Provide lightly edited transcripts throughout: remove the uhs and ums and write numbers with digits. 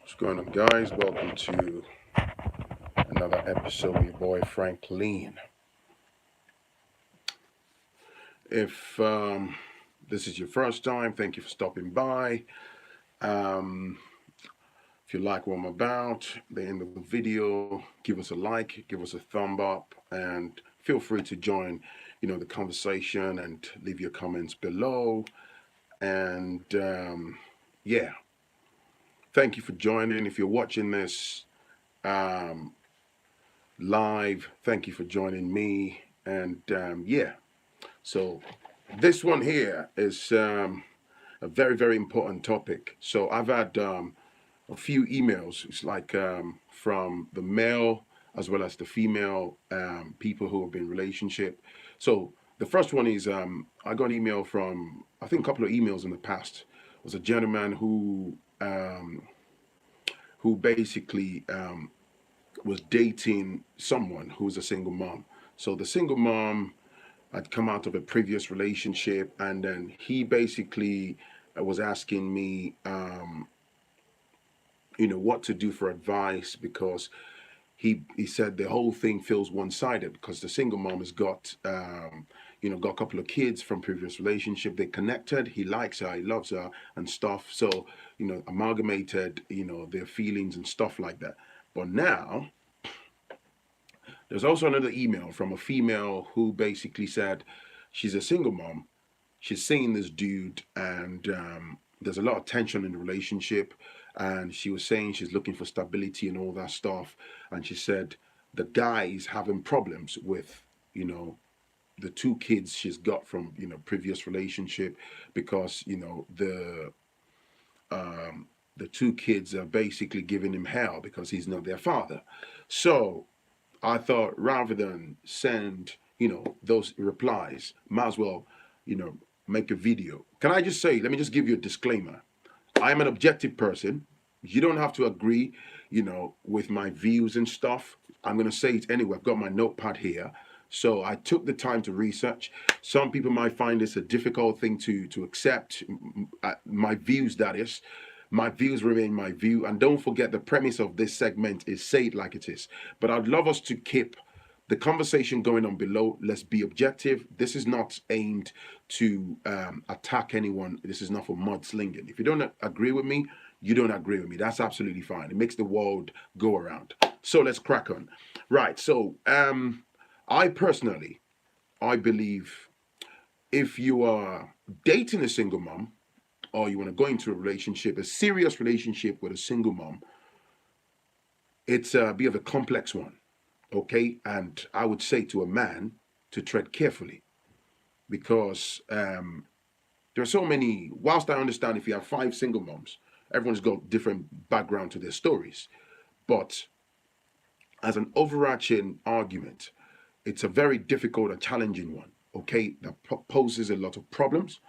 What's going on, guys? Welcome to another episode with your boy Phrankleen. If this is your first time, thank you for stopping by. Um, if you like what I'm about, the end of the video, give us a like, give us a thumb up, and feel free to join, the conversation and leave your comments below. And yeah, thank you for joining. If you're watching this um, live, thank you for joining me. And yeah, so this one here is a very, very important topic. So I've had a few emails. It's like from the male as well as the female people who have been in relationship. So the first one is I got an email from, I think a couple of emails in the past. It was a gentleman who basically was dating someone who's a single mom. So the single mom had come out of a previous relationship, and then he basically was asking me, what to do for advice because he said the whole thing feels one-sided because the single mom has got a couple of kids from previous relationship. They connected. He likes her. He loves her and stuff. So amalgamated their feelings and stuff like that. But now there's also another email from a female who basically said she's a single mom. She's seeing this dude, and there's a lot of tension in the relationship. And she was saying she's looking for stability and all that stuff. And she said the guy is having problems with, the two kids she's got from, previous relationship because, the two kids are basically giving him hell because he's not their father. So I thought rather than send, those replies, might as well, you know, make a video. Can I just say, let me just give you a disclaimer. I am an objective person. You don't have to agree, with my views and stuff. I'm going to say it anyway. I've got my notepad here. So I took the time to research. Some people might find this a difficult thing to accept. My views, that is. My views remain my view. And don't forget the premise of this segment is say it like it is. But I'd love us to keep the conversation going on below. Let's be objective. This is not aimed to attack anyone. This is not for mudslinging. If you don't agree with me, you don't agree with me. That's absolutely fine. It makes the world go around. So let's crack on. Right. So I personally, I believe if you are dating a single mom or you want to go into a relationship, a serious relationship with a single mom, it's a bit of a complex one. Okay. And I would say to a man to tread carefully because there are so many, whilst I understand if you have five single moms, everyone's got different background to their stories. But as an overarching argument, it's a very difficult and challenging one, okay, that poses a lot of problems,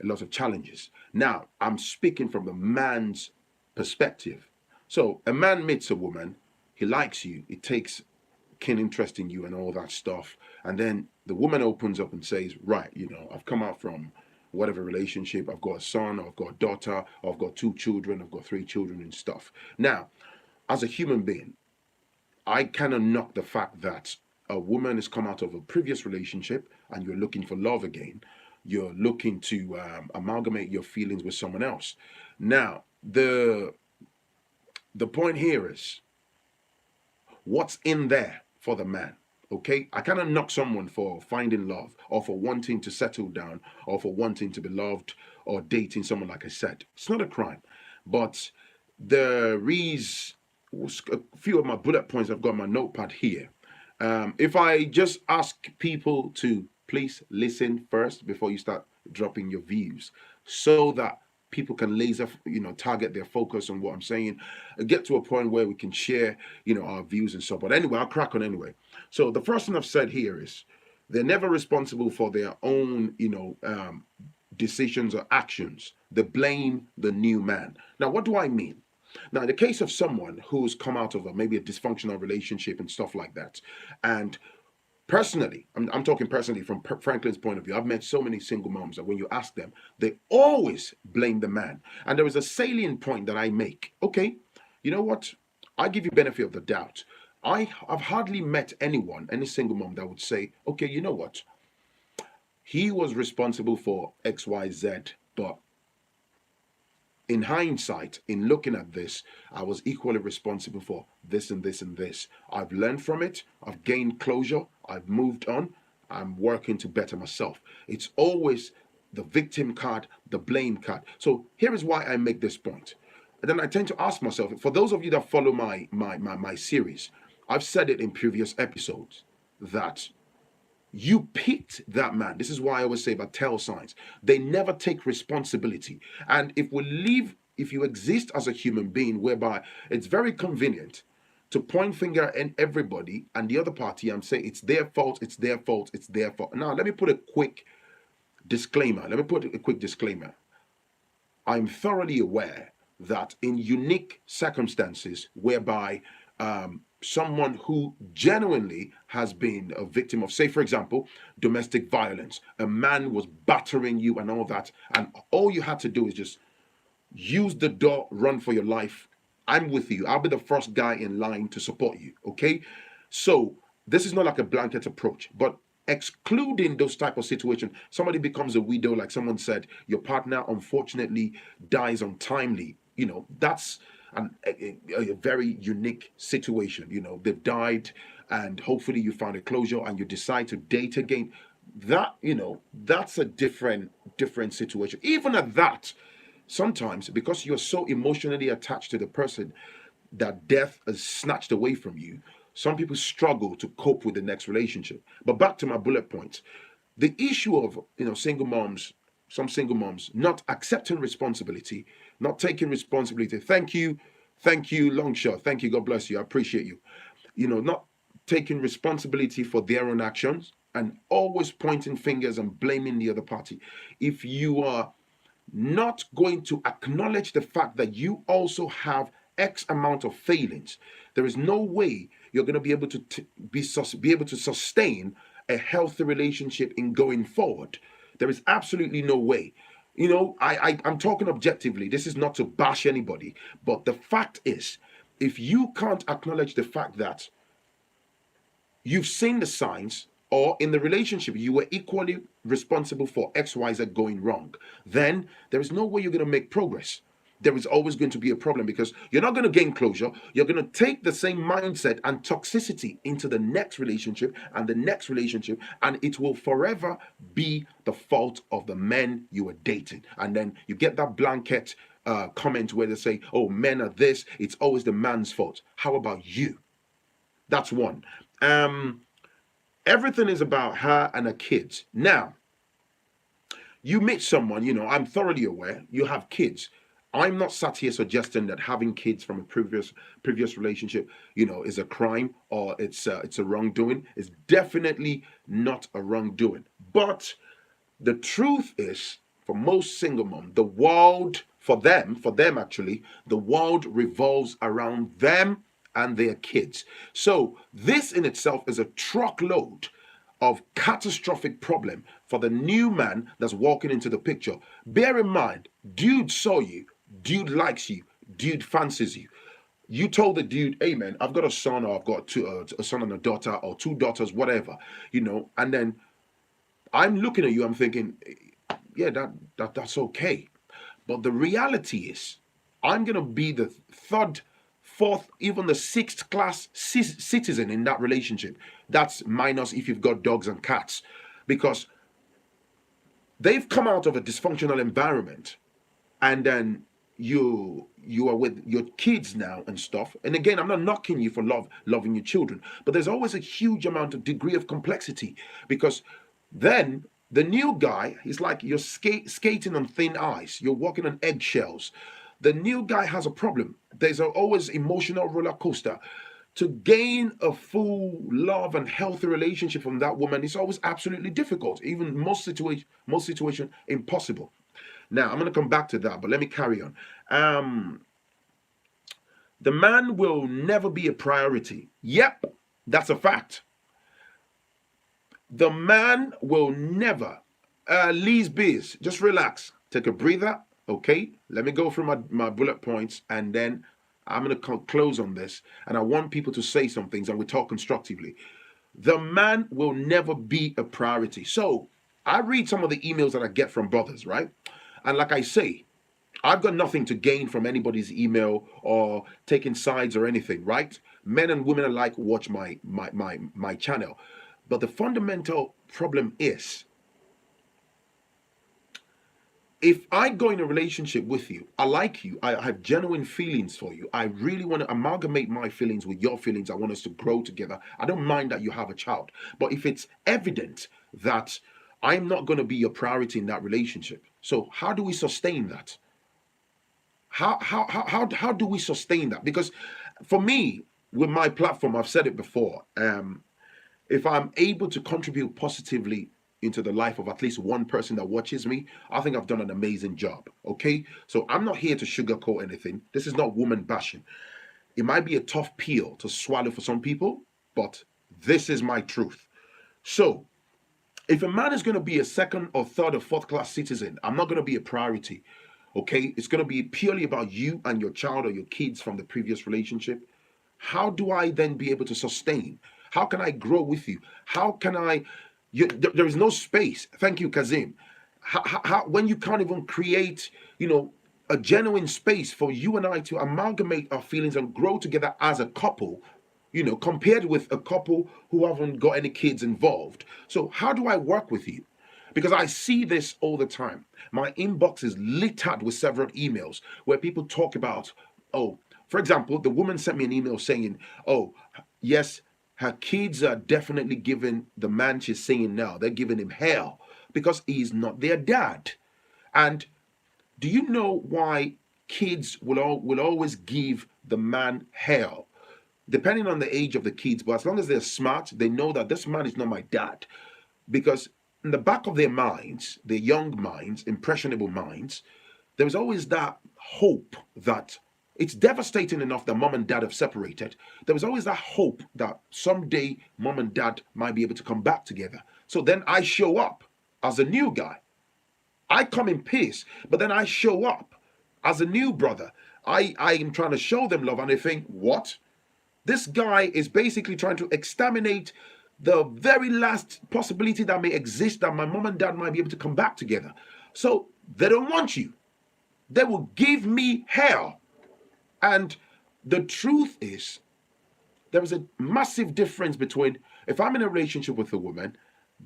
a lot of challenges. Now, I'm speaking from the man's perspective. So, a man meets a woman, he likes you, he takes keen interest in you and all that stuff. And then the woman opens up and says, right, I've come out from whatever relationship, I've got a son, or I've got a daughter, or I've got two children, I've got three children and stuff. Now, as a human being, I cannot knock the fact that a woman has come out of a previous relationship and you're looking for love again. You're looking to amalgamate your feelings with someone else. Now, the point here is what's in there for the man. Okay, I cannot knock someone for finding love or for wanting to settle down or for wanting to be loved or dating someone, like I said. It's not a crime. But there is a few of my bullet points I've got on my notepad here. If I just ask people to please listen first before you start dropping your views so that people can laser, target their focus on what I'm saying, get to a point where we can share, our views and so. But anyway, I'll crack on anyway. So the first thing I've said here is they're never responsible for their own, decisions or actions. They blame the new man. Now, what do I mean? Now, in the case of someone who's come out of maybe a dysfunctional relationship and stuff like that, and personally, I'm talking personally from Franklин's point of view. I've met so many single moms that when you ask them, they always blame the man. And there is a salient point that I make. Okay, You know what? I give you benefit of the doubt. I've hardly met anyone, any single mom that would say, okay, you know what? He was responsible for XYZ, but in hindsight, in looking at this, I was equally responsible for this and this and this. I've learned from it, I've gained closure, I've moved on, I'm working to better myself. It's always the victim card, the blame card. So here is why I make this point. And then I tend to ask myself, for those of you that follow my series, I've said it in previous episodes that you picked that man. This is why I always say about tell signs. They never take responsibility. And if you exist as a human being whereby it's very convenient to point finger at everybody and the other party and say it's their fault, it's their fault, it's their fault. Now let me put a quick disclaimer. I'm thoroughly aware that in unique circumstances whereby someone who genuinely has been a victim of, say, for example, domestic violence, a man was battering you and all that, and all you had to do is just use the door, run for your life. I'm with you. I'll be the first guy in line to support you. Okay. So this is not like a blanket approach, but excluding those type of situations, somebody becomes a widow, like someone said, your partner unfortunately dies untimely. That's a very unique situation. They've died, and hopefully you found a closure and you decide to date again. That's a different situation. Even at that, sometimes because you're so emotionally attached to the person that death is snatched away from you, some people struggle to cope with the next relationship. But back to my bullet points, the issue of single moms, some single moms not accepting responsibility, not taking responsibility. Thank you, long shot. Thank you, God bless you. I appreciate you. Not taking responsibility for their own actions and always pointing fingers and blaming the other party. If you are not going to acknowledge the fact that you also have X amount of failings, there is no way you're going to be able to be able to sustain a healthy relationship in going forward. There is absolutely no way. I'm talking objectively. This is not to bash anybody, but the fact is, if you can't acknowledge the fact that you've seen the signs, or in the relationship you were equally responsible for XYZ going wrong, then there is no way you're going to make progress. There is always going to be a problem because you're not going to gain closure. You're going to take the same mindset and toxicity into the next relationship and the next relationship, and it will forever be the fault of the men you were dating. And then you get that blanket comment where they say, oh, men are this, it's always the man's fault. How about you? That's one. Everything is about her and her kids. Now, you meet someone, I'm thoroughly aware you have kids. I'm not sat here suggesting that having kids from a previous relationship, is a crime or it's a wrongdoing. It's definitely not a wrongdoing. But the truth is, for most single moms, the world for them actually, the world revolves around them and their kids. So this in itself is a truckload of catastrophic problem for the new man that's walking into the picture. Bear in mind, dude saw you, dude likes you, dude fancies you. You told the dude, hey man, I've got a son, or I've got a son and a daughter, or two daughters, whatever, and then I'm looking at you, I'm thinking, yeah, that's okay. But the reality is, I'm going to be the third, fourth, even the sixth class citizen in that relationship. That's minus if you've got dogs and cats, because they've come out of a dysfunctional environment, and then you are with your kids now and stuff. And again, I'm not knocking you for loving your children, but there's always a huge amount of degree of complexity, because then the new guy is like you're skating on thin ice, you're walking on eggshells. The new guy has a problem. There's always emotional roller coaster. To gain a full love and healthy relationship from that woman is always absolutely difficult. Even most situation impossible. Now I'm going to come back to that, but let me carry on. The man will never be a priority. Yep, that's a fact. The man will never. Lee's biz. Just relax. Take a breather. Okay, let me go through my bullet points, and then I'm going to close on this, and I want people to say some things and we talk constructively. The man will never be a priority. So I read some of the emails that I get from brothers, right? And like I say, I've got nothing to gain from anybody's email or taking sides or anything, right? Men and women alike watch my channel. But the fundamental problem is, if I go in a relationship with you, I like you, I have genuine feelings for you, I really want to amalgamate my feelings with your feelings, I want us to grow together. I don't mind that you have a child. But if it's evident that I'm not going to be your priority in that relationship, so how do we sustain that? How do we sustain that? Because for me, with my platform, I've said it before, if I'm able to contribute positively into the life of at least one person that watches me, I think I've done an amazing job. Okay, so I'm not here to sugarcoat anything. This is not woman bashing. It might be a tough pill to swallow for some people, but this is my truth. So if a man is going to be a second or third or fourth class citizen, I'm not going to be a priority. Okay, it's going to be purely about you and your child or your kids from the previous relationship. How do I then be able to sustain? How can I grow with you? How can I? There is no space. Thank you, Kazim. When you can't even create, a genuine space for you and I to amalgamate our feelings and grow together as a couple, compared with a couple who haven't got any kids involved. So how do I work with you? Because I see this all the time. My inbox is littered with several emails where people talk about, oh, for example, the woman sent me an email saying, oh, yes, her kids are definitely giving the man she's seeing now, they're giving him hell because he's not their dad. And do you know why kids will always give the man hell? Depending on the age of the kids, but as long as they're smart, they know that this man is not my dad. Because in the back of their minds, their young minds, impressionable minds, there's always that hope that it's devastating enough that mom and dad have separated. There was always that hope that someday mom and dad might be able to come back together. So then I show up as a new guy. I come in peace, but then I show up as a new brother. I am trying to show them love, and they think, what? This guy is basically trying to exterminate the very last possibility that may exist that my mom and dad might be able to come back together. So they don't want you. They will give me hell. And the truth is, there is a massive difference between if I'm in a relationship with a woman,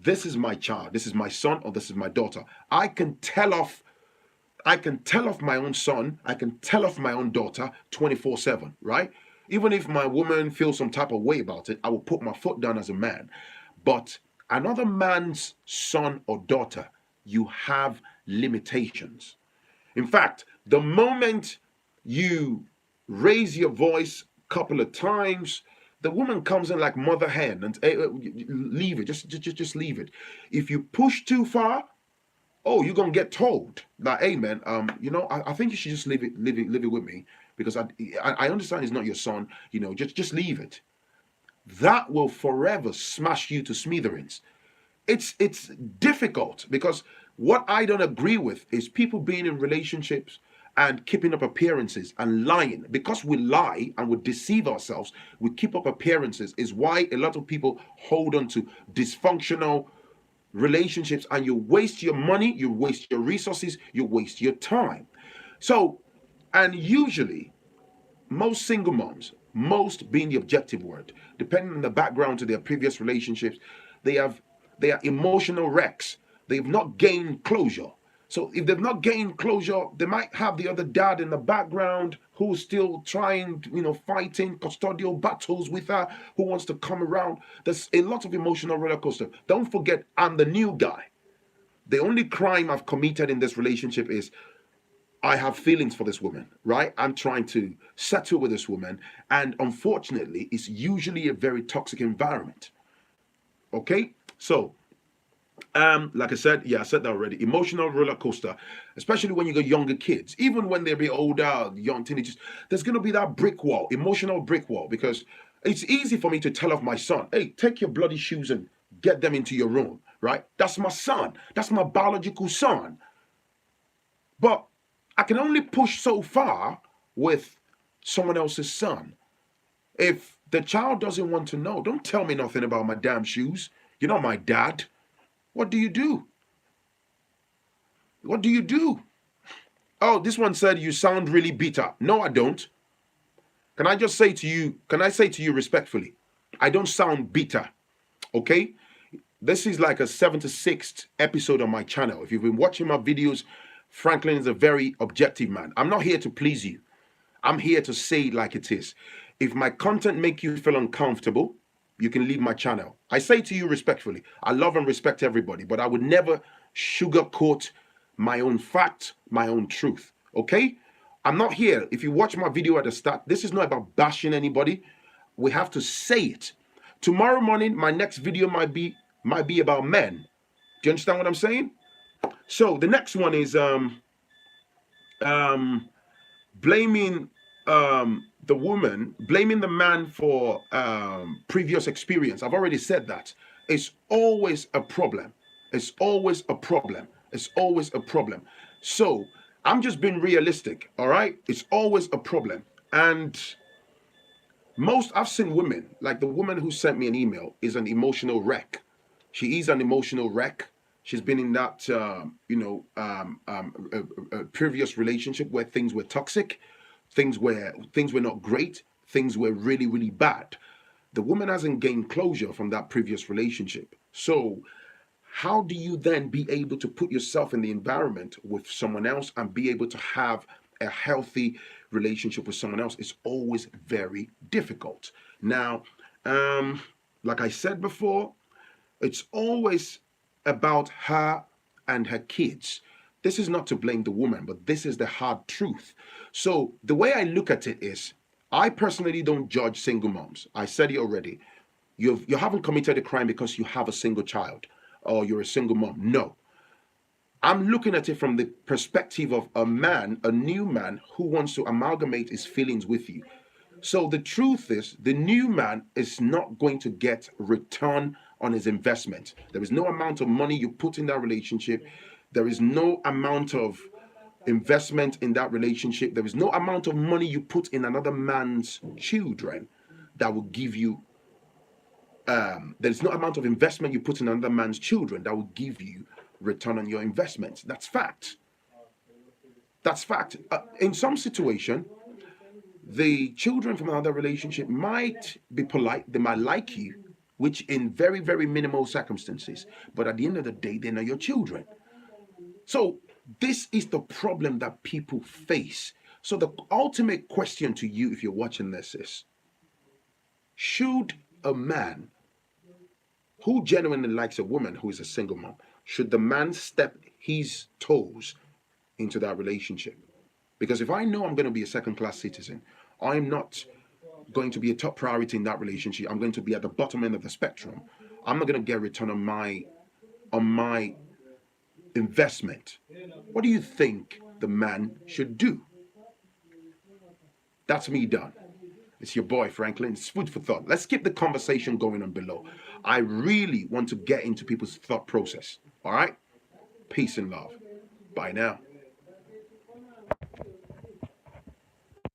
this is my child, this is my son, or this is my daughter. I can tell off my own son, I can tell off my own daughter 24/7, right? Even if my woman feels some type of way about it, I will put my foot down as a man. But another man's son or daughter, you have limitations. In fact, the moment you raise your voice a couple of times, the woman comes in like mother hen and leave it, just leave it. If you push too far, oh, you're gonna get told that, hey man, I think you should just leave it with me because I understand it's not your son. Just leave it. That will forever smash you to smithereens. It's difficult because what I don't agree with is people being in relationships and keeping up appearances and lying. Because we lie and we deceive ourselves, we keep up appearances, is why a lot of people hold on to dysfunctional relationships, and you waste your money, you waste your resources, you waste your time. So, and usually most single moms, most being the objective word, depending on the background to their previous relationships, they are emotional wrecks. They've not gained closure. So if they've not gained closure, they might have the other dad in the background who's still trying, fighting custodial battles with her, who wants to come around. There's a lot of emotional roller coaster. Don't forget, I'm the new guy. The only crime I've committed in this relationship is I have feelings for this woman, right? I'm trying to settle with this woman. And unfortunately, it's usually a very toxic environment. Okay? So, like I said, I said that already. Emotional roller coaster, especially when you got younger kids. Even when they're a bit older, young teenagers, there's going to be that brick wall, emotional brick wall, because it's easy for me to tell off my son, hey, take your bloody shoes and get them into your room, right? That's my son. That's my biological son. But I can only push so far with someone else's son. If the child doesn't want to know, don't tell me nothing about my damn shoes. You're not my dad. What do you do? What do you do? Oh, this one said you sound really bitter. No, I don't. Can I just say to you, can I say to you respectfully, I don't sound bitter, okay? This is like a 76th episode on my channel. If you've been watching my videos, Phrankleen is a very objective man. I'm not here to please you. I'm here to say it like it is. If my content make you feel uncomfortable, you can leave my channel. I say to you respectfully, I love and respect everybody, but I would never sugarcoat my own fact, my own truth, okay? I'm not here. If you watch my video at the start, this is not about bashing anybody. We have to say it. Tomorrow morning, my next video might be about men. Do you understand what I'm saying? So the next one is blaming the woman, blaming the man for previous experience. I've already said that. It's always a problem. It's always a problem. It's always a problem. So I'm just being realistic, all right? It's always a problem. And I've seen women, like the woman who sent me an email is an emotional wreck. She is an emotional wreck. She's been in that, previous relationship where things were toxic, things were not great, things were really, really bad. The woman hasn't gained closure from that previous relationship. So how do you then be able to put yourself in the environment with someone else and be able to have a healthy relationship with someone else? It's always very difficult. Now, like I said before, it's always about her and her kids. This is not to blame the woman, but this is the hard truth. So the way I look at it is, I personally don't judge single moms. I said it already. You haven't committed a crime because you have a single child or you're a single mom. No. I'm looking at it from the perspective of a man, a new man who wants to amalgamate his feelings with you. So the truth is, the new man is not going to get return on his investment. There is no amount of money you put in that relationship. There is no amount of investment in that relationship. There is no amount of money you put in another man's children that will give you, there's no amount of investment you put in another man's children that will give you return on your investment. That's fact. That's fact. In some situation, the children from another relationship might be polite. They might like you, which in very, very minimal circumstances. But at the end of the day, they're not your children. So this is the problem that people face. So the ultimate question to you, if you're watching this, is, should a man who genuinely likes a woman who is a single mom, should the man step his toes into that relationship? Because if I know I'm going to be a second-class citizen, I'm not going to be a top priority in that relationship. I'm going to be at the bottom end of the spectrum. I'm not going to get return on my investment. What do you think the man should do? That's me done. It's your boy Phrankleen. It's food for thought. Let's keep the conversation going on below. I really want to get into people's thought process. All right? Peace and love. Bye now.